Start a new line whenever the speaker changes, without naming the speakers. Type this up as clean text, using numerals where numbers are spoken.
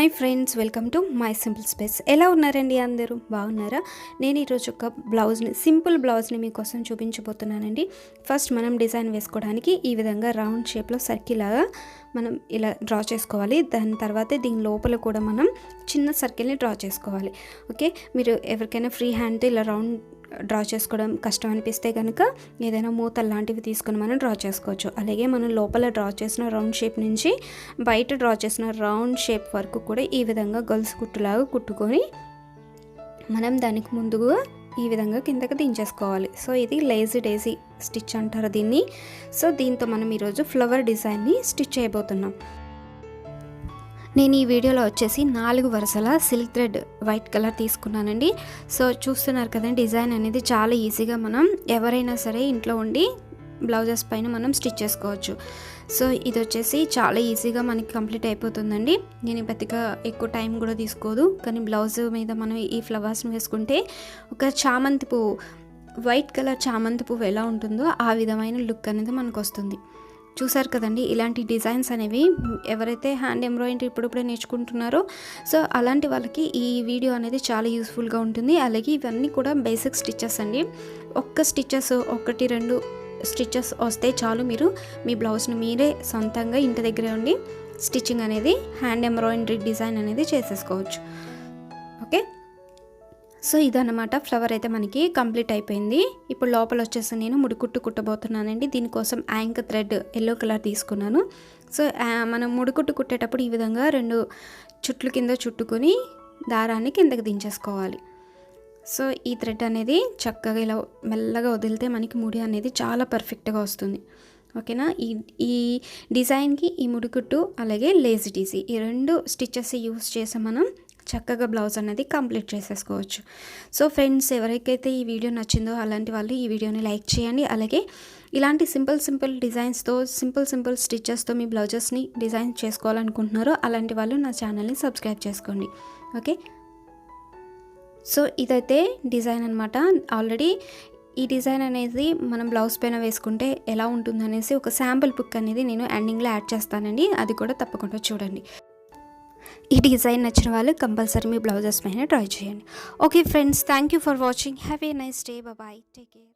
Hi friends, welcome to my simple space. ఎలా ఉన్నారండి? అందరూ బాగున్నారా? నేను ఈరోజు ఒక సింపుల్ బ్లౌజ్ని మీకోసం చూపించబోతున్నానండి. ఫస్ట్ మనం డిజైన్ వేసుకోవడానికి ఈ విధంగా రౌండ్ షేప్లో సర్కిల్ లాగా మనం ఇలా డ్రా చేసుకోవాలి. దాని తర్వాత దీని లోపల కూడా మనం చిన్న సర్కిల్ని డ్రా చేసుకోవాలి. ఓకే, మీరు ఎవరికైనా ఫ్రీ హ్యాండ్తో ఇలా రౌండ్ డ్రా చేసుకోవడం కష్టం అనిపిస్తే కనుక ఏదైనా మూతలు లాంటివి తీసుకొని మనం డ్రా చేసుకోవచ్చు. అలాగే మనం లోపల డ్రా చేసిన రౌండ్ షేప్ నుంచి బయట డ్రా చేసిన రౌండ్ షేప్ వరకు కూడా ఈ విధంగా గొలుసు కుట్టులాగా కుట్టుకొని మనం దానికి ముందుగా ఈ విధంగా కిందకి దించేసుకోవాలి. సో ఇది lazydaisy స్టిచ్ అంటారు దీన్ని. సో దీంతో మనం ఈరోజు ఫ్లవర్ డిజైన్ని స్టిచ్ చేయబోతున్నాం. నేను ఈ వీడియోలో వచ్చేసి 4 వరుసల సిల్క్ థ్రెడ్ వైట్ కలర్ తీసుకున్నానండి. సో చూస్తున్నారు కదండి, డిజైన్ అనేది చాలా ఈజీగా మనం ఎవరైనా సరే ఇంట్లో ఉండి బ్లౌజెస్ పైన మనం స్టిచ్ చేసుకోవచ్చు. సో ఇది వచ్చేసి చాలా ఈజీగా మనకి కంప్లీట్ అయిపోతుందండి. నేను పెద్దగా ఎక్కువ టైం కూడా తీసుకోదు, కానీ బ్లౌజ్ మీద మనం ఈ ఫ్లవర్స్ని వేసుకుంటే ఒక చామంతి పువ్వు, వైట్ కలర్ చామంతి పువ్వు ఎలా ఉంటుందో ఆ విధమైన లుక్ అనేది మనకు వస్తుంది. చూసారు కదండి, ఇలాంటి డిజైన్స్ అనేవి ఎవరైతే హ్యాండ్ ఎంబ్రాయిడరీ ఇప్పుడిప్పుడే నేర్చుకుంటున్నారో సో అలాంటి వాళ్ళకి ఈ వీడియో అనేది చాలా యూస్ఫుల్గా ఉంటుంది. అలాగే ఇవన్నీ కూడా బేసిక్ స్టిచెస్ అండి. ఒకటి రెండు స్టిచెస్ వస్తే చాలు, మీరు మీ బ్లౌజ్ని మీరే సొంతంగా ఇంటి దగ్గరే ఉండి స్టిచ్చింగ్ అనేది హ్యాండ్ ఎంబ్రాయిడరీ డిజైన్ అనేది చేసేసుకోవచ్చు. ఓకే, సో ఇదన్నమాట, ఫ్లవర్ అయితే మనకి కంప్లీట్ అయిపోయింది. ఇప్పుడు లోపల వచ్చేసి నేను ముడికుట్టు కుట్టబోతున్నానండి. దీనికోసం యాంక్ థ్రెడ్ ఎల్లో కలర్ తీసుకున్నాను. సో మనం ముడికుట్టు కుట్టేటప్పుడు ఈ విధంగా 2 చుట్లు కింద చుట్టుకొని దారాన్ని కిందకి దించేసుకోవాలి. సో ఈ థ్రెడ్ అనేది చక్కగా ఇలా మెల్లగా వదిలితే మనకి ముడి అనేది చాలా పర్ఫెక్ట్గా వస్తుంది. ఓకేనా, ఈ డిజైన్కి ఈ ముడికుట్టు అలాగే lazydaisy ఈ 2 స్టిచెస్ యూస్ చేసి మనం చక్కగా బ్లౌజ్ అనేది కంప్లీట్ చేసేసుకోవచ్చు. సో ఫ్రెండ్స్, ఎవరికైతే ఈ వీడియో నచ్చిందో అలాంటి వాళ్ళు ఈ వీడియోని లైక్ చేయండి. అలాగే ఇలాంటి సింపుల్ డిజైన్స్తో సింపుల్ స్టిచెస్తో మీ బ్లౌజెస్ని డిజైన్ చేసుకోవాలనుకుంటున్నారో అలాంటి వాళ్ళు నా ఛానల్ని సబ్స్క్రైబ్ చేసుకోండి. ఓకే, సో ఇదైతే డిజైన్ అనమాట. ఆల్రెడీ ఈ డిజైన్ అనేది మనం బ్లౌజ్ పైన వేసుకుంటే ఎలా ఉంటుందనేసి ఒక శాంపుల్ బుక్ అనేది నేను ఎండింగ్లో యాడ్ చేస్తానండి, అది కూడా తప్పకుండా చూడండి. ఈ డిజైన్ నచ్చిన వాళ్ళు కంపల్సరీ మీ బ్లౌజెస్ పైన ట్రై చేయండి. Okay friends, thank you for watching. Have a nice day. Bye, take care.